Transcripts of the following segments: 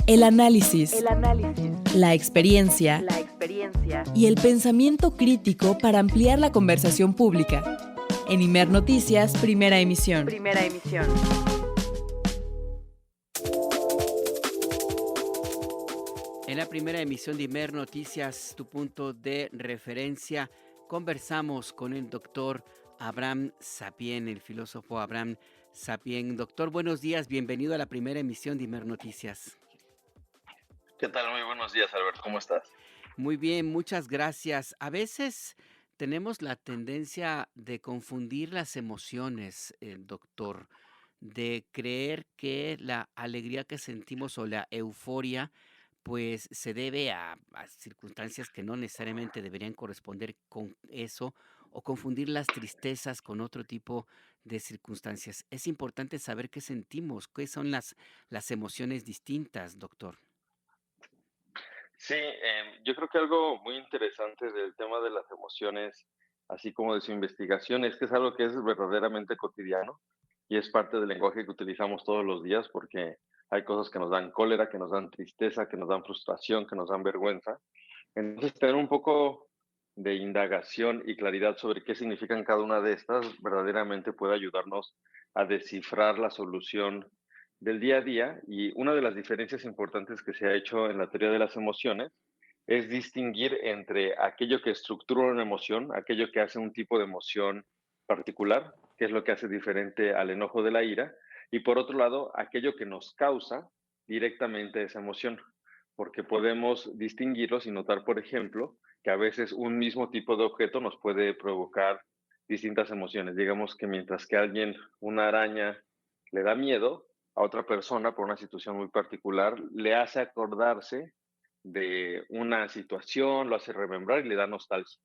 El análisis, la experiencia la experiencia y el pensamiento crítico para ampliar la conversación pública. En Imer Noticias, primera emisión. Primera emisión. En la primera emisión de Imer Noticias, tu punto de referencia, conversamos con el doctor Abraham Sapien, el filósofo Abraham Sapien. Doctor, buenos días, bienvenido a la primera emisión de Imer Noticias. ¿Qué tal? Muy buenos días, Albert. ¿Cómo estás? Muy bien, muchas gracias. A veces tenemos la tendencia de confundir las emociones, doctor, de creer que la alegría que sentimos o la euforia pues se debe a circunstancias que no necesariamente deberían corresponder con eso o confundir las tristezas con otro tipo de circunstancias. Es importante saber qué sentimos, qué son las emociones distintas, doctor. Sí, yo creo que algo muy interesante del tema de las emociones, así como de su investigación, es que es algo que es verdaderamente cotidiano y es parte del lenguaje que utilizamos todos los días porque hay cosas que nos dan cólera, que nos dan tristeza, que nos dan frustración, que nos dan vergüenza. Entonces, tener un poco de indagación y claridad sobre qué significan cada una de estas verdaderamente puede ayudarnos a descifrar la solución del día a día. Y una de las diferencias importantes que se ha hecho en la teoría de las emociones es distinguir entre aquello que estructura una emoción, aquello que hace un tipo de emoción particular, que es lo que hace diferente al enojo de la ira, y por otro lado, aquello que nos causa directamente esa emoción, porque podemos distinguirlos y notar, por ejemplo, que a veces un mismo tipo de objeto nos puede provocar distintas emociones. Digamos que mientras que a alguien una araña le da miedo, a otra persona por una situación muy particular le hace acordarse de una situación, lo hace remembrar y le da nostalgia.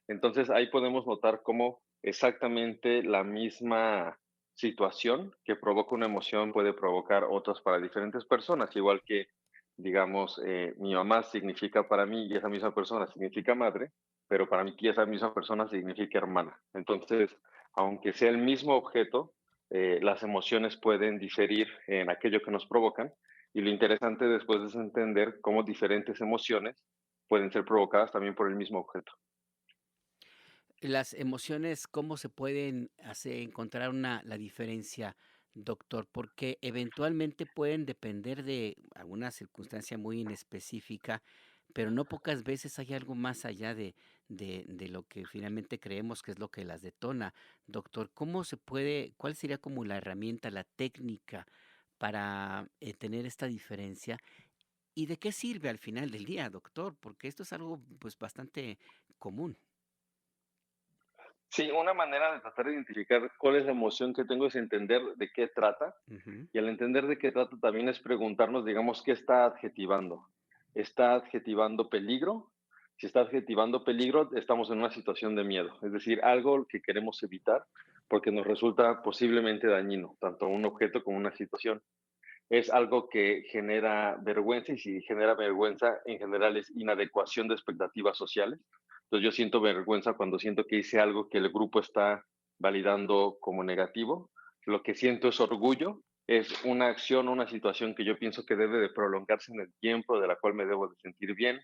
Entonces ahí podemos notar cómo exactamente la misma situación que provoca una emoción puede provocar otras para diferentes personas, igual que, digamos, mi mamá significa para mí y esa misma persona significa madre, pero para mí y esa misma persona significa hermana. Entonces, aunque sea el mismo objeto, las emociones pueden diferir en aquello que nos provocan y lo interesante después es entender cómo diferentes emociones pueden ser provocadas también por el mismo objeto. Las emociones, ¿cómo se pueden hacer encontrar la diferencia, doctor? Porque eventualmente pueden depender de alguna circunstancia muy inespecífica, pero no pocas veces hay algo más allá de lo que finalmente creemos que es lo que las detona. Doctor, ¿cómo se puede, cuál sería como la herramienta, la técnica para tener esta diferencia? ¿Y de qué sirve al final del día, doctor? Porque esto es algo pues bastante común. Sí, una manera de tratar de identificar cuál es la emoción que tengo es entender de qué trata. Ujú. Y al entender de qué trata también es preguntarnos, digamos, qué está adjetivando. ¿Está adjetivando peligro? Si está adjetivando peligro, estamos en una situación de miedo, es decir, algo que queremos evitar porque nos resulta posiblemente dañino, tanto un objeto como una situación. Es algo que genera vergüenza y si genera vergüenza, en general es inadecuación de expectativas sociales. Entonces yo siento vergüenza cuando siento que hice algo que el grupo está validando como negativo. Lo que siento es orgullo, es una acción, una situación que yo pienso que debe de prolongarse en el tiempo, de la cual me debo de sentir bien.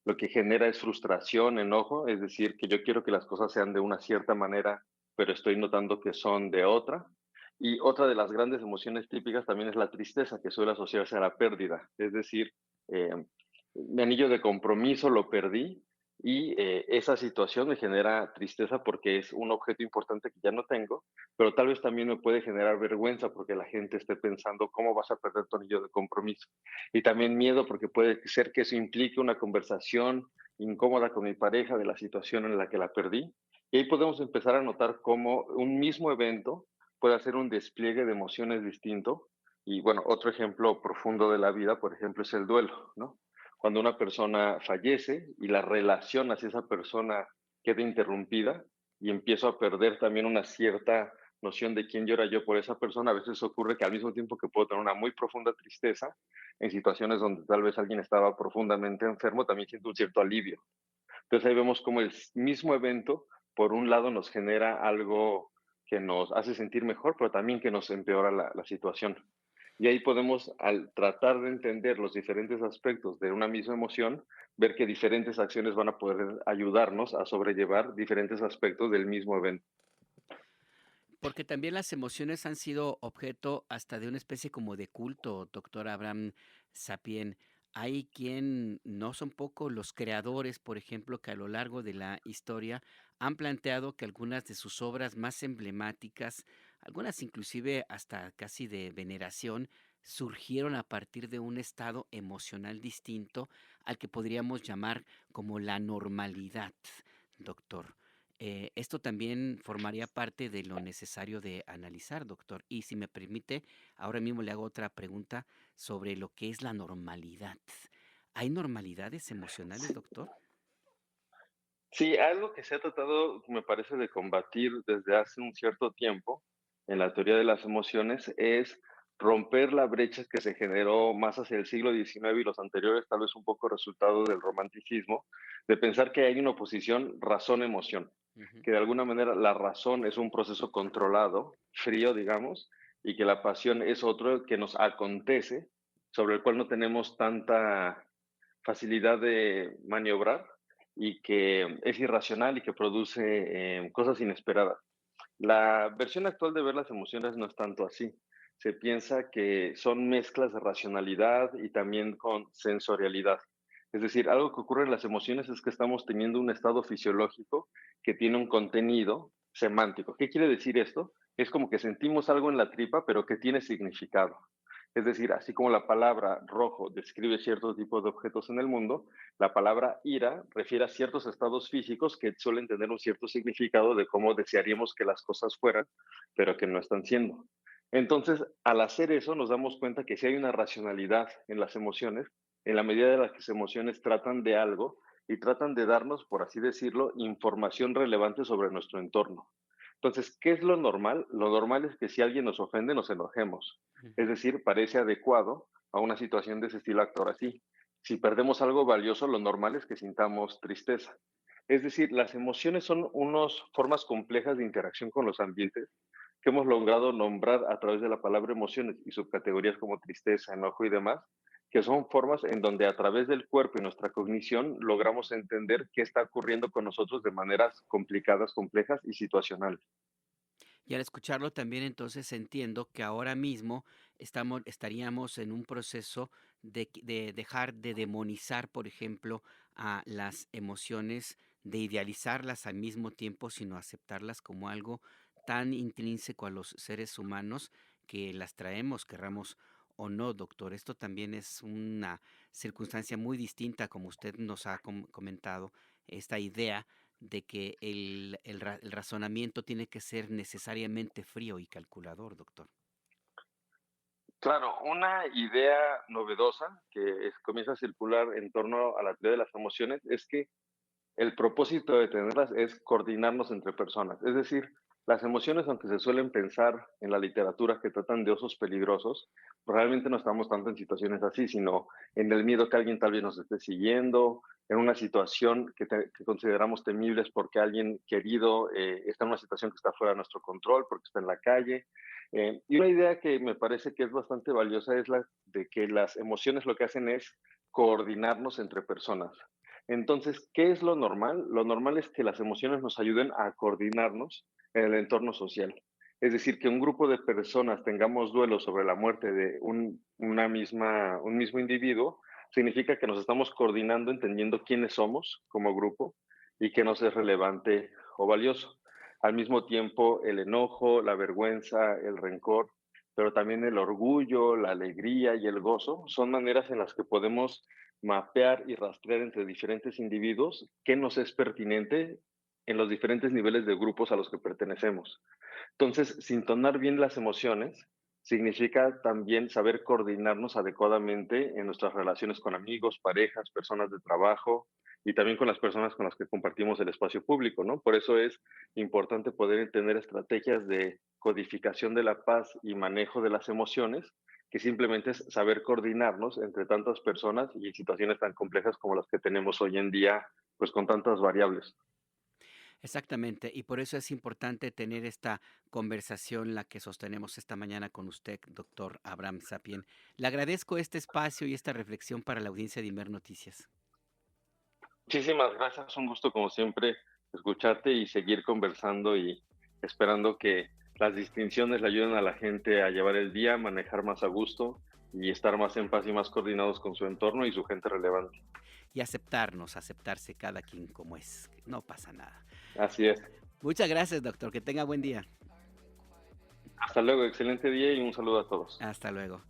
Lo que genera es frustración, enojo, es decir, que yo quiero que las cosas sean de una cierta manera, pero estoy notando que son de otra. Y otra de las grandes emociones típicas también es la tristeza, que suele asociarse a la pérdida. Es decir, eh, mi anillo de compromiso lo perdí y esa situación me genera tristeza porque es un objeto importante que ya no tengo, pero tal vez también me puede generar vergüenza porque la gente esté pensando cómo vas a perder tu anillo de compromiso. Y también miedo porque puede ser que eso implique una conversación incómoda con mi pareja de la situación en la que la perdí. Y ahí podemos empezar a notar cómo un mismo evento puede hacer un despliegue de emociones distinto. Y bueno, otro ejemplo profundo de la vida, por ejemplo, es el duelo, ¿no? Cuando una persona fallece y la relación hacia esa persona queda interrumpida y empiezo a perder también una cierta noción de quién llora yo por esa persona, a veces ocurre que al mismo tiempo que puedo tener una muy profunda tristeza, en situaciones donde tal vez alguien estaba profundamente enfermo, también siento un cierto alivio. Entonces ahí vemos como el mismo evento, por un lado, nos genera algo que nos hace sentir mejor, pero también que nos empeora la situación. Y ahí podemos, al tratar de entender los diferentes aspectos de una misma emoción, ver que diferentes acciones van a poder ayudarnos a sobrellevar diferentes aspectos del mismo evento. Porque también las emociones han sido objeto hasta de una especie como de culto, doctor Abraham Sapien. Hay quien, no son pocos los creadores, por ejemplo, que a lo largo de la historia han planteado que algunas de sus obras más emblemáticas, algunas inclusive hasta casi de veneración, surgieron a partir de un estado emocional distinto al que podríamos llamar como la normalidad, doctor. Esto también formaría parte de lo necesario de analizar, doctor. Y si me permite, ahora mismo le hago otra pregunta sobre lo que es la normalidad. ¿Hay normalidades emocionales, Sí, doctor? sí, algo que se ha tratado, me parece, de combatir desde hace un cierto tiempo en la teoría de las emociones es romper la brecha que se generó más hacia el siglo XIX y los anteriores, tal vez un poco resultado del romanticismo, de pensar que hay una oposición razón-emoción, Ujú. que de alguna manera la razón es un proceso controlado, frío, digamos, y que la pasión es otro que nos acontece, sobre el cual no tenemos tanta facilidad de maniobrar y que es irracional y que produce cosas inesperadas. La versión actual de ver las emociones no es tanto así. Se piensa que son mezclas de racionalidad y también con sensorialidad. Es decir, algo que ocurre en las emociones es que estamos teniendo un estado fisiológico que tiene un contenido semántico. ¿Qué quiere decir esto? Es como que sentimos algo en la tripa, pero que tiene significado. Es decir, así como la palabra rojo describe ciertos tipos de objetos en el mundo, la palabra ira refiere a ciertos estados físicos que suelen tener un cierto significado de cómo desearíamos que las cosas fueran, pero que no están siendo. Entonces, al hacer eso, nos damos cuenta que si hay una racionalidad en las emociones, en la medida de las que las emociones tratan de algo y tratan de darnos, por así decirlo, información relevante sobre nuestro entorno. Entonces, ¿qué es lo normal? Lo normal es que si alguien nos ofende, nos enojemos. Es Ujú. decir, parece adecuado a una situación de ese estilo actuar así. Si perdemos algo valioso, lo normal es que sintamos tristeza. Es decir, las emociones son unas formas complejas de interacción con los ambientes que hemos logrado nombrar a través de la palabra emociones y subcategorías como tristeza, enojo y demás, que son formas en donde a través del cuerpo y nuestra cognición logramos entender qué está ocurriendo con nosotros de maneras complicadas, complejas y situacionales. Y al escucharlo también entonces entiendo que ahora mismo estaríamos en un proceso de dejar de demonizar, por ejemplo, a las emociones, de idealizarlas al mismo tiempo, sino aceptarlas como algo tan intrínseco a los seres humanos que las traemos, querramos o no, doctor. Esto también es una circunstancia muy distinta, como usted nos ha comentado, esta idea de que el razonamiento tiene que ser necesariamente frío y calculador, doctor. Claro, una idea novedosa que comienza a circular en torno a la teoría de las emociones es que el propósito de tenerlas es coordinarnos entre personas. Es decir, las emociones, aunque se suelen pensar en la literatura que tratan de osos peligrosos, realmente no estamos tanto en situaciones así, sino en el miedo que alguien tal vez nos esté siguiendo, en una situación que consideramos temibles porque alguien querido está en una situación que está fuera de nuestro control, porque está en la calle. Y una idea que me parece que es bastante valiosa es la de que las emociones lo que hacen es coordinarnos entre personas. Entonces, ¿qué es lo normal? Lo normal es que las emociones nos ayuden a coordinarnos en el entorno social. Es decir, que un grupo de personas tengamos duelo sobre la muerte de un mismo individuo, significa que nos estamos coordinando, entendiendo quiénes somos como grupo y qué nos es relevante o valioso. Al mismo tiempo, el enojo, la vergüenza, el rencor, pero también el orgullo, la alegría y el gozo son maneras en las que podemos mapear y rastrear entre diferentes individuos qué nos es pertinente en los diferentes niveles de grupos a los que pertenecemos. Entonces, sintonar bien las emociones significa también saber coordinarnos adecuadamente en nuestras relaciones con amigos, parejas, personas de trabajo y también con las personas con las que compartimos el espacio público, ¿no? Por eso es importante poder tener estrategias de codificación de la paz y manejo de las emociones, que simplemente es saber coordinarnos entre tantas personas y situaciones tan complejas como las que tenemos hoy en día, pues con tantas variables. Exactamente, y por eso es importante tener esta conversación, la que sostenemos esta mañana con usted, doctor Abraham Sapien. Le agradezco este espacio y esta reflexión para la audiencia de Imer Noticias. Muchísimas gracias, un gusto como siempre escucharte y seguir conversando y esperando que las distinciones le ayuden a la gente a llevar el día, manejar más a gusto y estar más en paz y más coordinados con su entorno y su gente relevante. Y aceptarnos, aceptarse cada quien como es. No pasa nada. Así es. Muchas gracias, doctor. Que tenga buen día. Hasta luego, excelente día y un saludo a todos. Hasta luego.